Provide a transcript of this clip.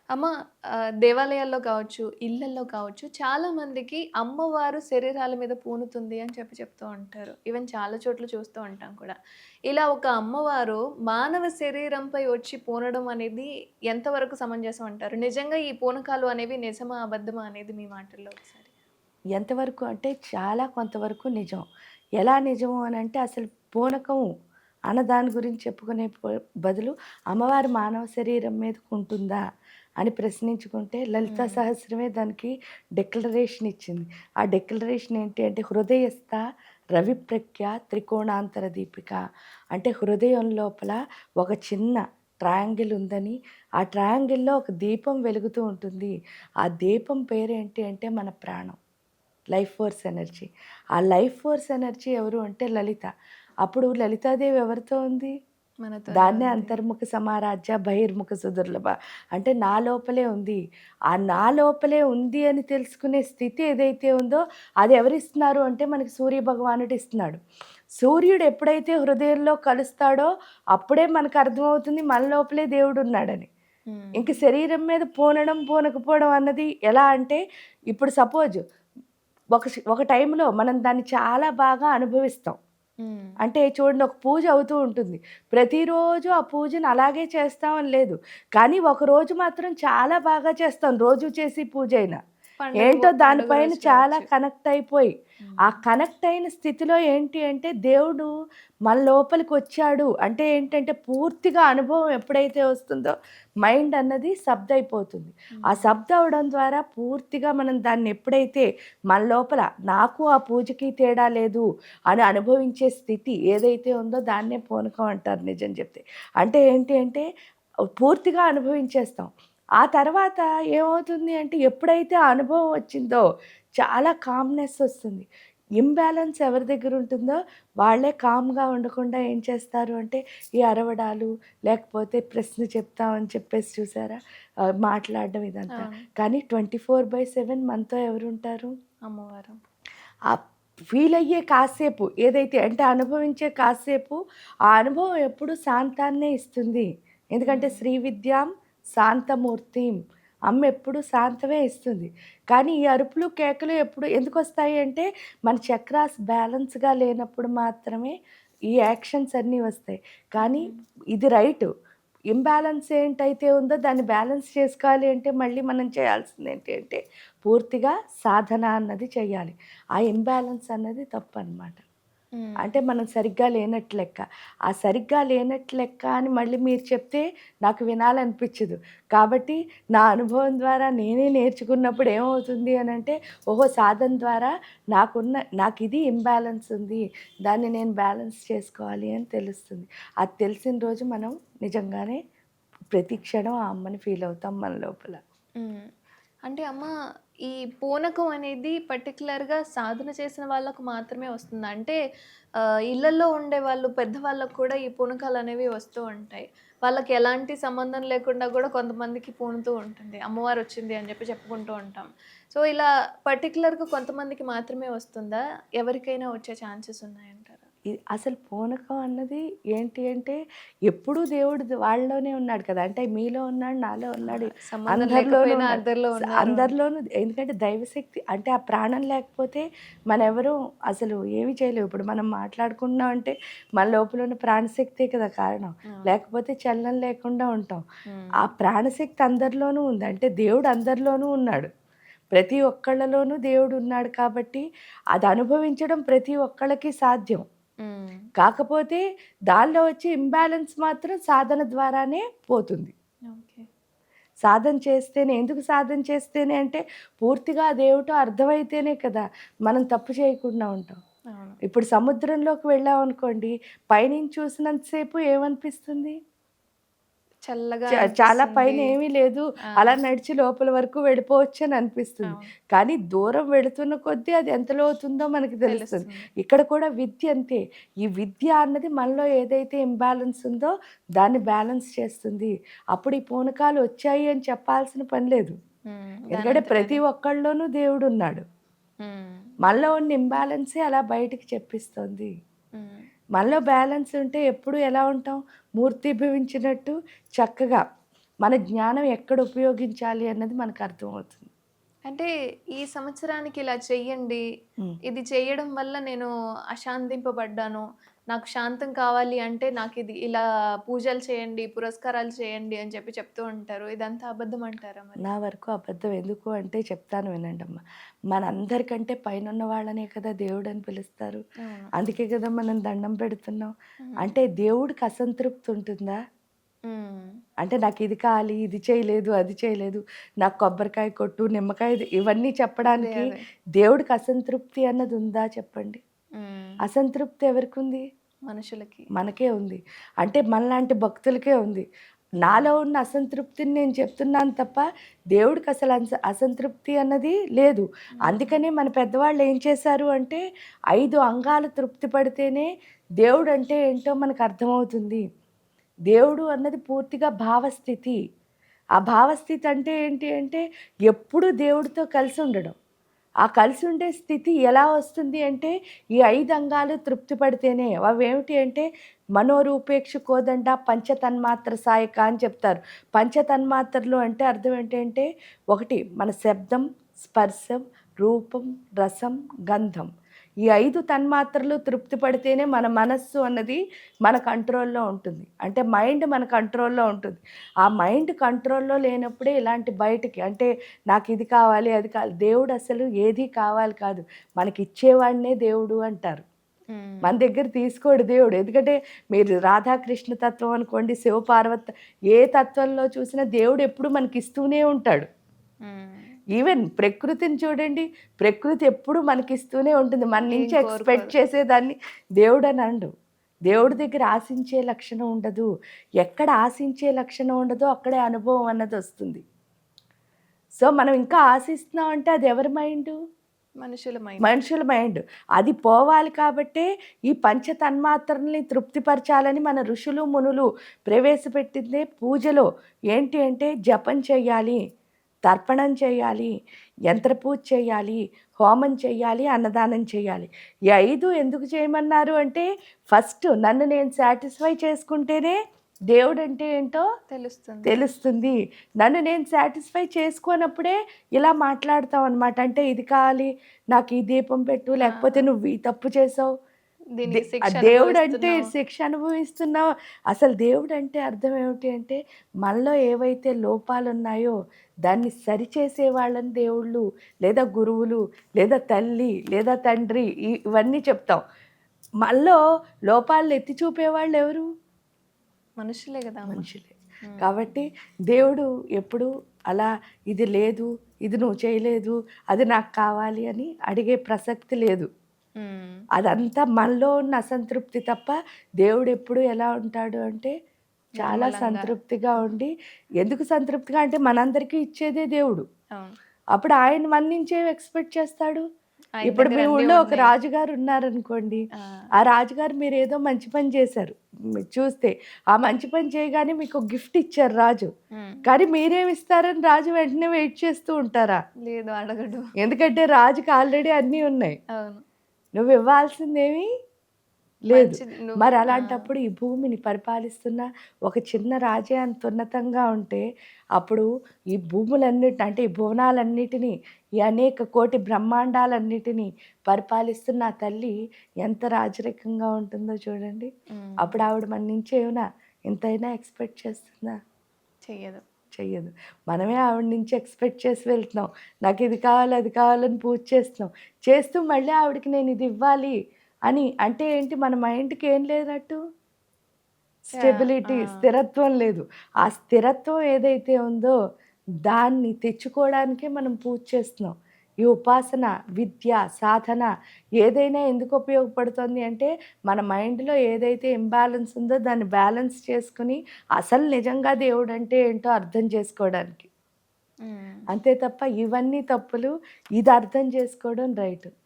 అమ్మ దేవాలయాల్లో కావచ్చు, ఇళ్ళల్లో కావచ్చు చాలా మందికి అమ్మవారు శరీరాల మీద పూనుతుంది అని చెప్తూ ఉంటారు. ఈవెన్ చాలా చోట్ల చూస్తూ ఉంటాం కూడా. ఇలా ఒక అమ్మవారు మానవ శరీరంపై వచ్చి పూనడం అనేది ఎంతవరకు సమంజసం అంటారు? నిజంగా ఈ పూనకాలు అనేవి నిజమా? అబద్ధమా? అనేది మీ మాటల్లో ఒకసారి. ఎంతవరకు అంటే చాలా కొంతవరకు నిజం. ఎలా నిజము అనంటే అసలు పూనకం అన్న దాని గురించి చెప్పుకునే బదులు అమ్మవారి మానవ శరీరం మీదకుంటుందా అని ప్రశ్నించుకుంటే లలితా హ్మ్. సహస్రమే దానికి డిక్లరేషన్ ఇచ్చింది. ఆ డిక్లరేషన్ ఏంటి అంటే హృదయస్థ రవిప్రఖ్య త్రికోణాంతర దీపిక. అంటే హృదయం లోపల ఒక చిన్న ట్రయాంగిల్ ఉందని, ఆ ట్రయాంగిల్‌లో ఒక దీపం వెలుగుతూ ఉంటుంది. ఆ దీపం పేరేంటి అంటే మన ప్రాణం. Life force energy. ఆ లైఫ్ ఫోర్స్ ఎనర్జీ ఎవరు అంటే లలిత. అప్పుడు లలితాదేవి ఎవరితో ఉంది? మనతోనే దాన్నే ఉంది. అంతర్ముఖ సమారాధ్య బహిర్ముఖ సుదుర్లభ. అంటే నా లోపలే ఉంది. ఆ నా లోపలే ఉంది అని తెలుసుకునే స్థితి ఏదైతే ఉందో అది ఎవరిస్తున్నారు అంటే మనకి సూర్య భగవానుడు ఇస్తున్నాడు. సూర్యుడు ఎప్పుడైతే హృదయంలో కలుస్తాడో అప్పుడే మనకు అర్థమవుతుంది మన లోపలే దేవుడున్నాడని. హ్మ్. ఇంక శరీరం మీద పూనడం, పూనకపోవడం అన్నది ఎలా అంటే ఇప్పుడు సపోజ్ ఒక టైంలో మనం దాన్ని చాలా బాగా అనుభవిస్తాం. హ్మ్. అంటే చూడండి ఒక పూజ అవుతూ ఉంటుంది. ప్రతిరోజు ఆ పూజను అలాగే చేస్తామని లేదు. కానీ ఒకరోజు మాత్రం చాలా బాగా చేస్తాం రోజు చేసే పూజైనా. ఏంటో పండుగ దానిపైన రోజు చాలా కావచ్చు. కనెక్ట్ అయిపోయి, ఆ హ్మ్. కనెక్ట్ అయిన స్థితిలో ఏంటి అంటే దేవుడు మన లోపలికొచ్చాడు. అంటే ఏంటంటే పూర్తిగా అనుభవం ఎప్పుడైతే వస్తుందో మైండ్ అన్నది స్తబ్దయిపోతుంది. ఆ హ్మ్. స్తబ్దవ్వడం ద్వారా పూర్తిగా మనం దాన్ని ఎప్పుడైతే మన లోపల నాకు ఆ పూజకి తేడా లేదు అని అనుభవించే స్థితి ఏదైతే ఉందో దాన్నే పూనకం అంటారు నిజం చెప్తే. అంటే ఏంటి అంటే పూర్తిగా అనుభవించేస్తాం. ఆ తర్వాత ఏమవుతుంది అంటే ఎప్పుడైతే ఆ అనుభవం వచ్చిందో చాలా కామ్‌నెస్ ఒస్తుంది. ఇంబాలన్స్ ఎవరి దగ్గరుంటుందో వాళ్ళే కామ్‌గా ఉండకుండా ఏం చేస్తారు అంటే ఈ అరవడాలు, లేకపోతే ప్రశ్న చెప్తామని చెప్పేసి చూసారా? మాట్లాడడం ఇదంతా. అవును. కానీ 24/7 మనతో ఎవరుంటారు? అమ్మవారు. ఆ ఫీలయ్యే కాసేపు ఏదైతే అంటే అనుభవించే కాసేపు ఆ అనుభవం ఎప్పుడు శాంతాన్నే ఇస్తుంది. ఎందుకంటే హ్మ్. శ్రీ విద్యాం శాంతమూర్తిం. అమ్మ ఎప్పుడు శాంతమే ఇస్తుంది. కానీ ఈ అరుపులు, కేకలు ఎప్పుడు ఎందుకొస్తాయి అంటే మన చక్రాస్ బ్యాలెన్స్‌గా లేనప్పుడు మాత్రమే ఈ యాక్షన్స్ అన్నీ వస్తాయి. కానీ హ్మ్. ఇది రైటు. ఇంబాలన్స్ ఏంటైతే ఉందో దాన్ని బ్యాలెన్స్ చేసుకోవాలి అంటే మళ్ళీ మనం చేయాల్సింది ఏంటి అంటే పూర్తిగా సాధన అన్నది చేయాలి. ఆ ఇంబాలన్స్ అన్నది తప్పనమాట. హ్మ్. అంటే మనం సరిగ్గా లేనట్టు లెక్క. ఆ సరిగ్గా లేనట్టు లెక్క అని మళ్ళీ మీరు చెప్తే నాకు వినాలనిపించదు. కాబట్టి నా అనుభవం ద్వారా నేనే నేర్చుకున్నప్పుడు ఏమవుతుంది అనంటే, ఓహో! సాధన ద్వారా నాకిది ఇంబాలన్స్ ఉంది. దాన్ని నేను బ్యాలెన్స్ చేసుకోవాలి అని తెలుస్తుంది. అది తెలిసిన రోజు మనం నిజంగానే ప్రతి క్షణం ఆ అమ్మని ఫీల్ అవుతాం మన లోపల. హ్మ్. అంటే అమ్మ ఈ పూనకం అనేది పర్టిక్యులర్‌గా సాధన చేసిన వాళ్ళకు మాత్రమే వస్తుందా? అంటే ఇళ్లల్లో ఉండేవాళ్ళు పెద్దవాళ్ళకి కూడా ఈ పూనకాలనేవి వస్తూ ఉంటాయి. వాళ్ళకి ఎలాంటి సంబంధం లేకుండా గూడా కొంతమందికి పూనుతూ ఉంటుంది. అమ్మవారొచ్చింది అని చెప్పుకుంటూ ఉంటాం. సో, ఇలా పర్టిక్యులర్‌గా కొంతమందికి మాత్రమే వస్తుందా? ఎవరికైనా వచ్చే ఛాన్సెస్ ఉన్నాయంటారా? అసలు పూనకం అన్నది ఏంటి అంటే, ఎప్పుడూ దేవుడు వాళ్ళలోనే ఉన్నాడు కదా! అంటే మీలో ఉన్నాడు, నాలో ఆ! ఉన్నాడు, సంబంధం అందరిలోనూ లేకపోయినా ఉన్నాడు. అందరిలో ఉన్నారు అని. అందరిలోనూ ఎందుకంటే దైవశక్తి అంటే ఆ ప్రాణం లేకపోతే మనెవరు అసలు ఏమి చేయలేము. ఇప్పుడు మనం మాట్లాడుకుంటున్నాం అంటే మన లోపల ఉన్న ప్రాణశక్తే కదా కారణం. అవును. లేకపోతే చలనం లేకుండా ఉంటాం. హ్మ్. ఆ ప్రాణశక్తి అందరిలోనూ ఉంది. అంటే దేవుడు అందరిలోనూ ఉన్నాడు. ప్రతి ఒక్కళ్ళలోనూ దేవుడున్నాడు కాబట్టి అది అనుభవించడం ప్రతి ఒక్కళ్ళకి సాధ్యం. హ్మ్. కాకపోతే దానిలో వచ్చే ఇంబాలెన్స్ మాత్రం సాధన ద్వారానే పోతుంది. ఓకే. సాధన చేస్తేనే ఎందుకు సాధన చేస్తేనే అంటే పూర్తిగా అదేమిటో అర్థమైతేనే కదా! మనం తప్పు చేయకుండా ఉంటాం. అవును. ఇప్పుడు సముద్రంలోకి వెళ్ళామనుకోండి, పైనుంచి చూసినంత సేపు ఏమనిపిస్తుంది? చల్లగా చాలా అనిపిస్తుంది. పైన ఏమీ లేదు. ఆ! అలా నడిచి లోపల వరకు వెళ్ళిపోవచ్చని అనిపిస్తుంది. అవును. కానీ దూరం వెళుతున్న కొద్దీ అది ఎంత లోతుందో మనకి తెలుస్తుంది. తెలుస్తుంది. ఇక్కడ కూడా విద్య అంతే. ఈ విద్య అన్నది మనలో ఏదైతే ఇంబాలెన్స్ ఉందో దాన్ని బ్యాలెన్స్ చేస్తుంది. అప్పుడు ఈ పూనకాలు వచ్చాయి అని చెప్పాల్సిన పని లేదు. హ్మ్. ఎందుకంటే దానంతట ప్రతి అదే. ఒక్కళ్ళలోనూ దేవుడున్నాడు. హ్మ్. మనలో ఉన్న ఇంబాలెన్సే అలా బయటికి చెప్పిస్తుంది. హ్మ్. మనలో బ్యాలెన్స్ ఉంటే ఎప్పుడు ఎలా ఉంటాం? మూర్తీభవించినట్టు చక్కగా మన జ్ఞానం ఎక్కడ ఉపయోగించాలి అన్నది మనకు అర్థమవుతుంది. అంటే ఈ సంవత్సరానికి ఇలా చెయ్యండి. హ్మ్. ఇది చేయడం వల్ల నేను అశాంతింపబడ్డాను. నాకు శాంతం కావాలి అంటే నాకిది ఇలా పూజలు చేయండి, పురస్కారాలు చేయండి అని చెప్పి చెప్తూ ఉంటారు. ఇదంతా అబద్ధం అంటారా మరి? నా వరకు అబద్ధం. ఎందుకు అంటే చెప్తాను వినండమ్మా. మనందరికంటే పైనున్న వాళ్ళనే కదా దేవుడని పిలుస్తారు. అవును. అందుకే కదా మనం దండం పెడుతున్నాం. హ్మ్. అంటే దేవుడికి అసంతృప్తి ఉంటుందా? హ్మ్. అంటే నాకు ఇది కావాలి, ఇది చేయలేదు, అది చేయలేదు, నాకు కొబ్బరికాయ కొట్టు, నిమ్మకాయ ఇవన్నీ అదే. చెప్పడానికి అదే. దేవుడికి అసంతృప్తి అన్నది ఉందా చెప్పండి? హ్మ్. అసంతృప్తి ఎవరికుంది? మనుషులకి. మనకే ఉంది. అంటే మనలాంటి భక్తులకే ఉంది. నాలో ఉన్న అసంతృప్తిని నేను చెప్తున్నాను తప్ప, దేవుడికి అసలు అసంతృప్తి అన్నది లేదు. హ్మ్. అందుకనే మన పెద్దవాళ్ళు ఏం చేశారు అంటే, 5 అంగాలు తృప్తి పడితేనే దేవుడంటే ఏంటో మనకు అర్థమవుతుంది. దేవుడు అన్నది పూర్తిగా భావస్థితి. ఆ భావస్థితి అంటే ఏంటి అంటే, ఎప్పుడూ దేవుడితో కలిసి ఉండడం. ఆ కలిసి ఉండే స్థితి ఎలా వస్తుంది అంటే, ఈ 5 అంగాలు తృప్తి పడితేనే. అవేమిటి అంటే, మనోరూపేక్షు కోదండ పంచతన్మాత్ర సాయక అని చెప్తారు. పంచతన్మాత్రలు అంటే అర్థం ఏంటంటే, ఒకటి మన శబ్దం, స్పర్శం, రూపం, రసం, గంధం. ఈ 5 తన్మాత్రలు తృప్తి పడితేనే మన మనస్సు అన్నది మన కంట్రోల్‌లో ఉంటుంది. అంటే మైండ్ మన కంట్రోల్‌లో ఉంటుంది. ఆ మైండ్ కంట్రోల్‌లో లేనప్పుడే ఇలాంటి బయటికి అంటే నాకు ఇది కావాలి, అది కావాలి. దేవుడు అసలు ఏది కావాలి కాదు. మనకిచ్చేవాడినే దేవుడు అంటారు. హ్మ్. మన దగ్గర తీసుకోడు దేవుడు. ఎందుకంటే మీరు రాధాకృష్ణ తత్వం అనుకోండి, శివపార్వతి ఏ తత్వంలో చూసినా దేవుడు ఎప్పుడు మనకిస్తూనే ఉంటాడు. హ్మ్. ఈవెన్ ప్రకృతిని చూడండి. ప్రకృతి ఎప్పుడు మనకిస్తూనే ఉంటుంది. మన ఏం నుంచి ఎక్స్‌పెక్ట్ కోరుకోదు. చేసేదాన్ని దేవుడని అనడు. దేవుడి దగ్గర ఆశించే లక్షణం ఉండదు. ఎక్కడ ఆశించే లక్షణం ఉండదో అక్కడే అనుభవం అన్నదొస్తుంది. సో, మనం ఇంకా ఆశిస్తున్నాం అంటే అది ఎవరి మైండు? మనుషుల మైండ్. మనుషుల మైండ్. అది పోవాలి కాబట్టే ఈ పంచ తన్మాత్రల్ని తృప్తిపరచాలని మన ఋషులు, మునులు ప్రవేశపెట్టిందే పూజలో. ఏంటి అంటే జపం చెయ్యాలి, తర్పణం చేయాలి, యంత్ర పూజ చేయాలి, హోమం చెయ్యాలి, అన్నదానం చేయాలి. ఈ 5 ఎందుకు చేయమన్నారు అంటే ఫస్ట్ నన్ను నేను సాటిస్ఫై చేసుకుంటేనే దేవుడంటే ఏంటో తెలుస్తుంది. తెలుస్తుంది. నన్ను నేను సాటిస్ఫై చేసుకోనప్పుడే ఇలా మాట్లాడతాం అనమాట. అంటే ఇది కావాలి, నాకు ఈ దీపం పెట్టు, లేకపోతే ఆ! నువ్వు ఈ తప్పు చేసావు. దీనికి శిక్ష దేవుడంటే అనుభవిస్తున్నావు. శిక్ష అనుభవిస్తున్నావు. అసలు దేవుడంటే అర్థం ఏమిటి అంటే, మనలో ఏవైతే లోపాలున్నాయో దాన్ని సరిచేసే వాళ్ళని దేవుళ్ళు, లేదా గురువులు, లేదా తల్లి, లేదా తండ్రి ఇవన్నీ చెప్తాం. మనలో లోపాలను ఎత్తి చూపేవాళ్ళెవరు? మనుషులే గదా అమ్మ! మనుషులే. హ్మ్. కాబట్టి దేవుడు ఎప్పుడు అలా ఇది లేదు, ఇది నువ్వు చేయలేదు, అది నాకు కావాలి అని అడిగే ప్రసక్తి లేదు. హ్మ్. అదంతా మనలో ఉన్న అసంతృప్తి తప్ప దేవుడెప్పుడు ఎలా ఉంటాడు అంటే చాలా నిర్మలంగా. సంతృప్తిగా ఉండి ఎందుకు సంతృప్తిగా అంటే మనందరికీ ఇచ్చేదే దేవుడు. అవును. అప్పుడు ఆయన మన నుంచి ఏమి ఎక్స్‌పెక్ట్ చేస్తాడు? ఆయన ఇప్పుడు దగ్గర మీ అన్నీ ఊళ్ళో ఒక ఉన్నాయి. రాజుగారు ఉన్నారనుకోండి. ఆ! ఆ రాజుగారు మీరేదో మంచి పని చేశారు. మీరు చూస్తే. ఆ మంచి పని చేయగానే మీకు ఒక గిఫ్ట్ ఇచ్చారు రాజు. హ్మ్. కానీ మీరేమిస్తారని రాజు వెంటనే వెయిట్ చేస్తూ ఉంటారా? లేదు అడగడు. ఎందుకంటే రాజుకి ఆల్రెడీ అన్నీ ఉన్నాయి. అవును. నువ్వివ్వాల్సిందేమీ లేదు. మంచిది నువ్వు మరి ఆ! అలాంటప్పుడు ఈ భూమిని పరిపాలిస్తున్న ఒక చిన్న రాజే అంత ఉన్నతంగా ఉంటే, అప్పుడు ఈ అంటే ఈ భువనాలన్నిటిని, ఈ అనేక కోటి బ్రహ్మాండాలన్నిటిని పరిపాలిస్తున్న ఆ తల్లి ఎంత రాజరికంగా ఉంటుందో చూడండి. హ్మ్. అప్పుడు ఆవిడ మన నుంచి ఏమైనా ఇంతైనా ఎక్స్‌పెక్ట్ చేస్తుందా? చెయ్యదు. చెయ్యదు. మనమే ఆవిడ నుంచి ఎక్స్‌పెక్ట్ చేసి వెళ్తున్నాం. నాకిది కావాలి, అది కావాలని పూజ చేస్తున్నాం. చేస్తూ మళ్ళీ ఆవిడకి నేనిది ఇవ్వాలి అని అంటే ఏంటి మన మైండ్‌కి ఏం లేనట్టు? ఆ! స్టెబిలిటీ, స్థిరత్వం లేదు. ఆ స్థిరత్వం ఏదైతే ఉందో దాన్ని తెచ్చుకోవడానికే మనం పూజ చేస్తున్నాం. ఈ ఉపాసన, విద్య, సాధన ఏదైనా ఎందుకు ఉపయోగపడుతుంది అంటే మన మైండ్‌లో ఏదైతే ఇంబాలన్స్ ఉందో దాన్ని బ్యాలెన్స్ చేసుకొని అసలు నిజంగా దేవుడంటే ఏంటో అర్థం చేసుకోవడానికి. హ్మ్. అంతే తప్ప ఇవన్నీ తప్పులు. ఇది అర్థం చేసుకోవడం రైట్.